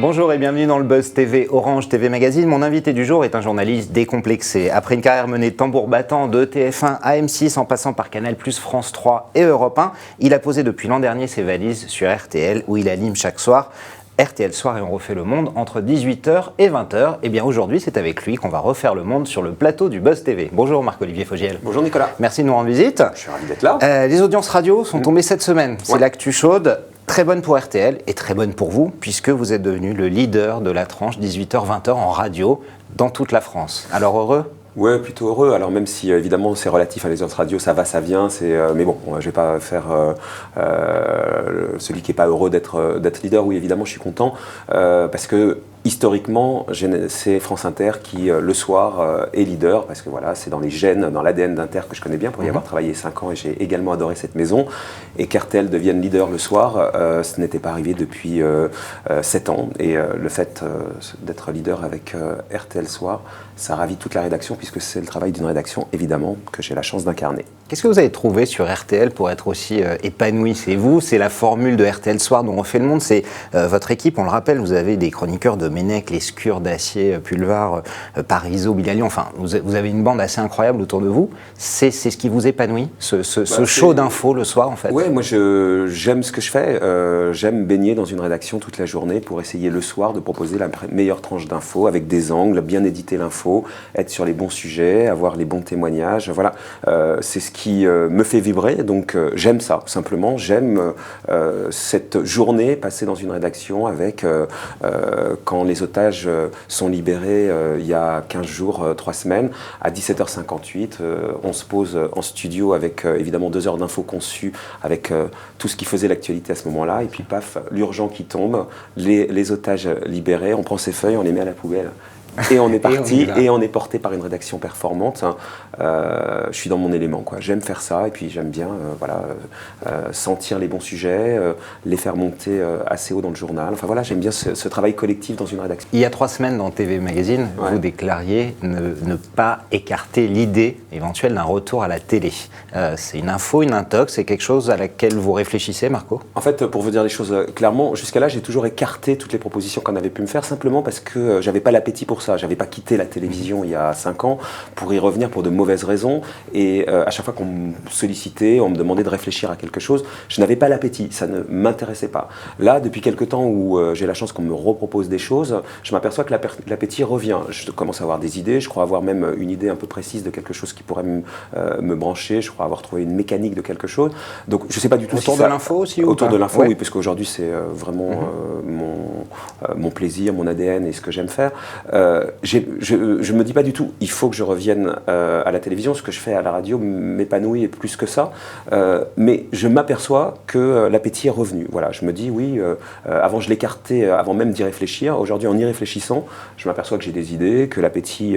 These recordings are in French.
Bonjour et bienvenue dans le Buzz TV Orange TV Magazine. Mon invité du jour est un journaliste décomplexé. Après une carrière menée de tambour battant de TF1 à M6 en passant par Canal+, France 3 et Europe 1, il a posé depuis l'an dernier ses valises sur RTL où il anime chaque soir RTL Soir et on refait le monde entre 18h et 20h. Et bien aujourd'hui, c'est avec lui qu'on va refaire le monde sur le plateau du Buzz TV. Bonjour Marc-Olivier Fogiel. Bonjour Nicolas. Merci de nous rendre visite. Je suis ravi d'être là. Les audiences radio sont tombées cette semaine. C'est l'actu chaude. Très bonne pour RTL et très bonne pour vous, puisque vous êtes devenu le leader de la tranche 18h-20h en radio dans toute la France. Alors heureux ? Ouais, plutôt heureux. Alors même si évidemment c'est relatif à les audiences radio, ça va, ça vient. Mais bon, je vais pas faire celui qui est pas heureux d'être leader. Oui, évidemment, je suis content parce que historiquement, c'est France Inter qui, le soir, est leader, parce que voilà, c'est dans les gènes, dans l'ADN d'Inter que je connais bien, pour y avoir travaillé 5 ans, et j'ai également adoré cette maison. Et qu'RTL devienne leader le soir, ce n'était pas arrivé depuis 7 ans. Et le fait d'être leader avec RTL Soir, ça ravit toute la rédaction, puisque c'est le travail d'une rédaction, évidemment, que j'ai la chance d'incarner. Qu'est-ce que vous avez trouvé sur RTL pour être aussi épanoui ? C'est vous, c'est la formule de RTL Soir dont on fait le monde, c'est votre équipe, on le rappelle, vous avez des chroniqueurs de Ménec, Lescure, Dacier, Pulvar, Parisot, Bilalion, enfin, vous avez une bande assez incroyable autour de vous. C'est ce qui vous épanouit, ce show d'infos le soir, en fait ? Ouais, moi j'aime ce que je fais. J'aime baigner dans une rédaction toute la journée pour essayer le soir de proposer la meilleure tranche d'infos avec des angles, bien éditer l'info, être sur les bons sujets, avoir les bons témoignages. Voilà, c'est ce qui me fait vibrer. Donc j'aime ça, simplement. J'aime cette journée passée dans une rédaction avec quand les otages sont libérés il y a 15 jours, 3 semaines, à 17h58, on se pose en studio avec évidemment 2 heures d'infos conçues, avec tout ce qui faisait l'actualité à ce moment-là, et puis paf, l'urgent qui tombe, les otages libérés, on prend ses feuilles, on les met à la poubelle. Et on est parti, et on est porté par une rédaction performante. Je suis dans mon élément, quoi. J'aime faire ça, et puis j'aime bien sentir les bons sujets, les faire monter assez haut dans le journal. Enfin voilà, j'aime bien ce travail collectif dans une rédaction. Il y a 3 semaines dans TV Magazine, vous déclariez ne pas écarter l'idée éventuelle d'un retour à la télé. C'est une info, une intox, c'est quelque chose à laquelle vous réfléchissez, Marco ? En fait, pour vous dire les choses clairement, jusqu'à là, j'ai toujours écarté toutes les propositions qu'on avait pu me faire, simplement parce que j'avais pas l'appétit pour ça. J'avais pas quitté la télévision il y a 5 ans pour y revenir pour de mauvaises raisons. Et à chaque fois qu'on me sollicitait, on me demandait de réfléchir à quelque chose, je n'avais pas l'appétit, ça ne m'intéressait pas. Là, depuis quelques temps où j'ai la chance qu'on me repropose des choses, je m'aperçois que l'appétit revient. Je commence à avoir des idées, je crois avoir même une idée un peu précise de quelque chose qui pourrait me brancher, je crois avoir trouvé une mécanique de quelque chose. Donc je sais pas du tout autour de l'info aussi ou autour pas ? de l'info, oui, parce qu'aujourd'hui c'est vraiment mon plaisir, mon ADN et ce que j'aime faire. Je me dis pas du tout, il faut que je revienne à la télévision. Ce que je fais à la radio m'épanouit et plus que ça. Mais je m'aperçois que l'appétit est revenu. Voilà, je me dis oui. Avant, je l'écartais avant même d'y réfléchir. Aujourd'hui, en y réfléchissant, je m'aperçois que j'ai des idées, que l'appétit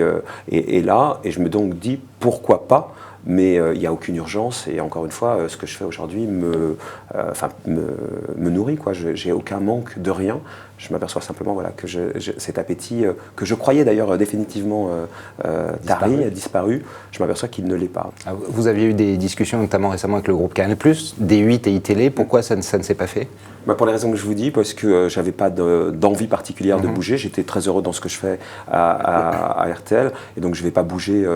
est là, et je me donc dis pourquoi pas. Mais il n'y a aucune urgence, et encore une fois, ce que je fais aujourd'hui me nourrit, quoi. J'ai aucun manque de rien. Je m'aperçois simplement que cet appétit, que je croyais d'ailleurs définitivement disparu, je m'aperçois qu'il ne l'est pas. Vous aviez eu des discussions notamment récemment avec le groupe Canal+, D8 et iTélé. Pourquoi ça ne s'est pas fait ? Pour les raisons que je vous dis, parce que j'avais pas d'envie particulière de bouger. J'étais très heureux dans ce que je fais à RTL, et donc je vais pas bouger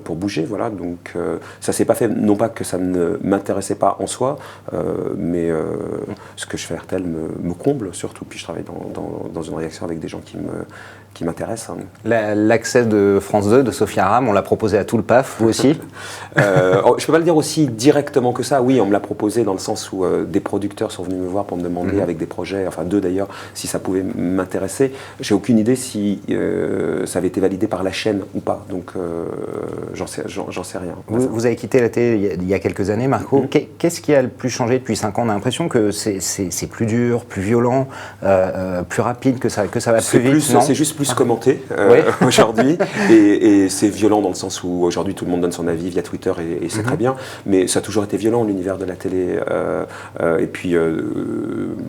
pour bouger. Voilà, donc ça s'est pas fait, non pas que ça ne m'intéressait pas en soi, mais ce que je fais à RTL me comble surtout. Puis je travaille dans une rédaction avec des gens qui m'intéressent. L'accès de France 2, de Sophia Aram, on l'a proposé à tout le PAF, vous aussi ? Je peux pas le dire aussi directement que ça. Oui, on me l'a proposé dans le sens où des producteurs sont venus me voir pour me demander avec des projets, enfin 2 d'ailleurs, si ça pouvait m'intéresser. J'ai aucune idée si ça avait été validé par la chaîne ou pas, donc j'en sais rien. Vous avez quitté la télé il y a quelques années, Marco. Qu'est-ce qui a le plus changé depuis 5 ans ? On a l'impression que c'est plus dur, plus violent, plus rapide, que ça va plus vite, non ? C'est juste plus commenté aujourd'hui, et c'est violent dans le sens où aujourd'hui tout le monde donne son avis via Twitter et c'est très bien, mais ça a toujours été violent l'univers de la télé, et puis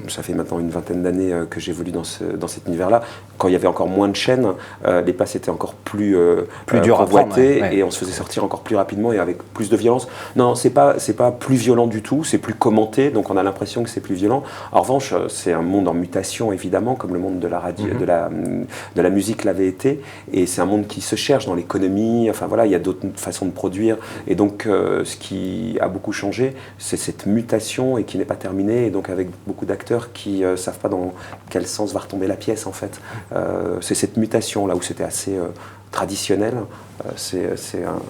ça fait maintenant une vingtaine d'années que j'évolue dans cet univers-là. Quand il y avait encore moins de chaînes, les places étaient encore plus dures à prendre, et on se faisait sortir encore plus rapidement et avec plus de violence. Non, c'est pas plus violent du tout, c'est plus commenté, donc on a l'impression que c'est plus violent. En revanche, c'est un monde en mutation évidemment, comme le monde de la radio, de la musique l'avait été, et c'est un monde qui se cherche dans l'économie. Enfin voilà, il y a d'autres façons de produire, et donc ce qui a beaucoup changé, c'est cette mutation et qui n'est pas terminée, et donc avec beaucoup d'acteurs qui savent pas dans quel sens va retomber la pièce en fait. C'est cette mutation là où c'était assez traditionnel, c'est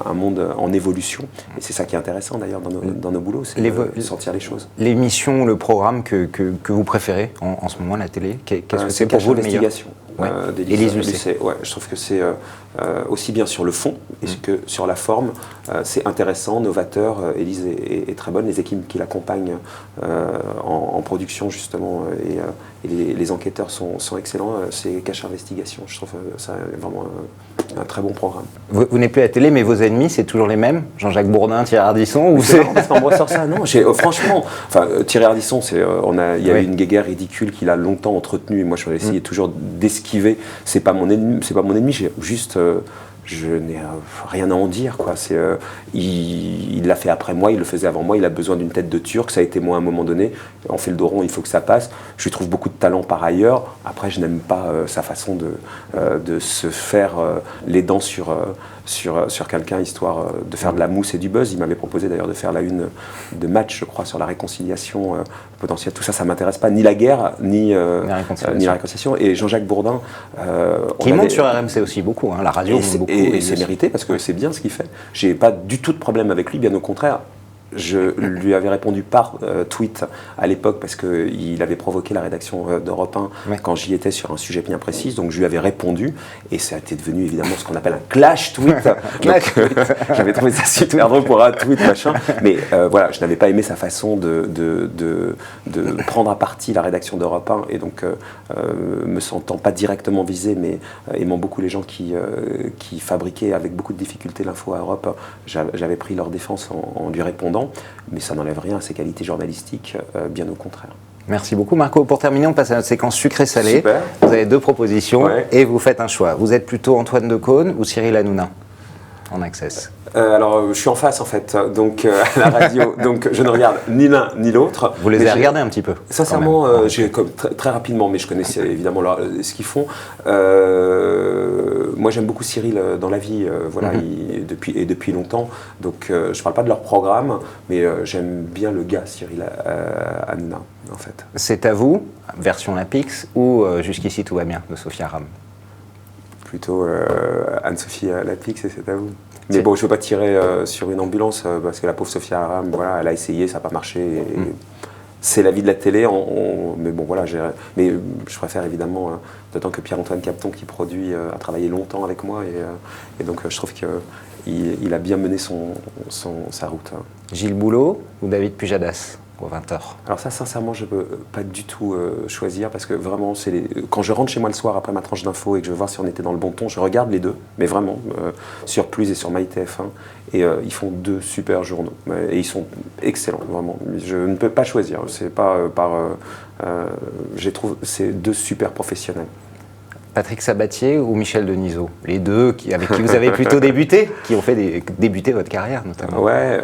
un monde en évolution, et c'est ça qui est intéressant d'ailleurs dans nos boulots, c'est de sentir les choses. L'émission, le programme que vous préférez en ce moment, la télé, qu'est-ce que c'est pour vous le meilleur? Élise Lucet. Ouais, je trouve que c'est aussi bien sur le fond que sur la forme, c'est intéressant, novateur. Élise est très bonne, les équipes qui l'accompagnent en production justement, et les enquêteurs sont excellents. C'est Cache Investigation, je trouve ça vraiment un très bon programme. Vous n'êtes plus à la télé, mais vos ennemis, c'est toujours les mêmes? Jean-Jacques Bourdin, Thierry Ardisson, ou c'est marrant parce qu'on me ressort ça? Non, franchement, Thierry Ardisson, il y a eu une guéguerre ridicule qu'il a longtemps entretenue, et moi je vais essayer toujours d'esquiver. C'est pas mon ennemi, j'ai juste je n'ai rien à en dire, quoi. Il l'a fait après moi, il le faisait avant moi, il a besoin d'une tête de Turc, ça a été moi à un moment donné, on fait le dos rond, il faut que ça passe. Je lui trouve beaucoup de talent par ailleurs, après je n'aime pas sa façon de se faire les dents sur quelqu'un, histoire de faire de la mousse et du buzz. Il m'avait proposé d'ailleurs de faire la une de Match, je crois, sur la réconciliation potentielle. Tout ça, ça ne m'intéresse pas, ni la guerre, ni la réconciliation. Et Jean-Jacques Bourdin... qui monte sur RMC aussi beaucoup, hein, la radio monte beaucoup. Et c'est mérité, parce que c'est bien ce qu'il fait. Je n'ai pas du tout de problème avec lui, bien au contraire. Je lui avais répondu par tweet à l'époque parce qu'il avait provoqué la rédaction d'Europe 1 quand j'y étais sur un sujet bien précis. Donc je lui avais répondu et ça a été devenu évidemment ce qu'on appelle un clash tweet. J'avais trouvé ça super drôle pour un tweet machin. Mais voilà, je n'avais pas aimé sa façon de prendre à partie la rédaction d'Europe 1 et donc me sentant pas directement visé, mais aimant beaucoup les gens qui fabriquaient avec beaucoup de difficulté l'info à Europe, j'avais pris leur défense en lui répondant. Mais ça n'enlève rien à ses qualités journalistiques, bien au contraire. Merci beaucoup Marco. Pour terminer, on passe à notre séquence sucré-salé. Super. Vous avez deux propositions et vous faites un choix. Vous êtes plutôt Antoine Decaune ou Cyril Hanouna en Access? Alors, je suis en face en fait, donc à la radio, donc je ne regarde ni l'un ni l'autre. Vous les avez regardés un petit peu? Sincèrement, j'ai très rapidement, mais je connaissais évidemment ce qu'ils font. Moi, j'aime beaucoup Cyril dans la vie, voilà, depuis longtemps. Donc, je ne parle pas de leur programme, mais j'aime bien le gars Cyril Hanouna, en fait. C'est à vous, version Lapix, ou Jusqu'ici tout va bien de Sophia Aram? Plutôt Anne-Sophie Lapix, et c'est à vous. Mais bon, je ne veux pas tirer sur une ambulance parce que la pauvre Sophia Aram, voilà, elle a essayé, ça n'a pas marché. C'est la vie de la télé, mais bon voilà, mais je préfère évidemment, d'autant que Pierre-Antoine Capton qui produit a travaillé longtemps avec moi et donc je trouve qu'il a bien mené sa route. Gilles Boulot ou David Pujadas aux 20h? Alors ça, sincèrement, je ne peux pas du tout choisir parce que vraiment, quand je rentre chez moi le soir après ma tranche d'infos et que je veux voir si on était dans le bon ton, je regarde les deux, mais vraiment, sur Plus et sur MyTF1, et ils font deux super journaux, et ils sont excellents, vraiment. Je ne peux pas choisir, c'est pas je trouve c'est deux super professionnels. Patrick Sabatier ou Michel Denisot? Les deux avec qui vous avez plutôt débuté, qui ont fait débuter votre carrière notamment. Ouais,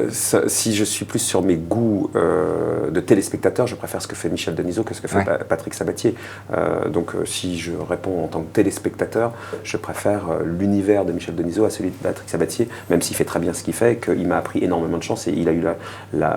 si je suis plus sur mes goûts de téléspectateur, je préfère ce que fait Michel Denisot que ce que fait Patrick Sabatier. Donc si je réponds en tant que téléspectateur, je préfère l'univers de Michel Denisot à celui de Patrick Sabatier, même s'il fait très bien ce qu'il fait, qu'il m'a appris énormément de chance et il a eu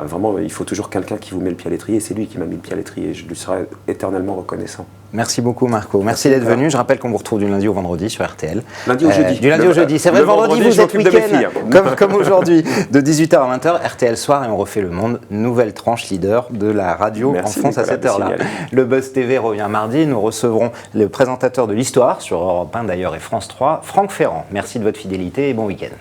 vraiment, il faut toujours quelqu'un qui vous met le pied à l'étrier et c'est lui qui m'a mis le pied à l'étrier et je lui serai éternellement reconnaissant. Merci beaucoup Marco, merci d'être venu. Je rappelle qu'on vous retrouve du lundi au vendredi sur RTL. Lundi au jeudi. Du lundi au jeudi, c'est vrai, le vendredi vous êtes week-end, comme aujourd'hui, de 18h à 20h, RTL Soir, et on refait le monde, nouvelle tranche leader de la radio en France à cette heure-là. Le Buzz TV revient mardi, nous recevrons le présentateur de l'histoire, sur Europe 1 d'ailleurs et France 3, Franck Ferrand. Merci de votre fidélité et bon week-end.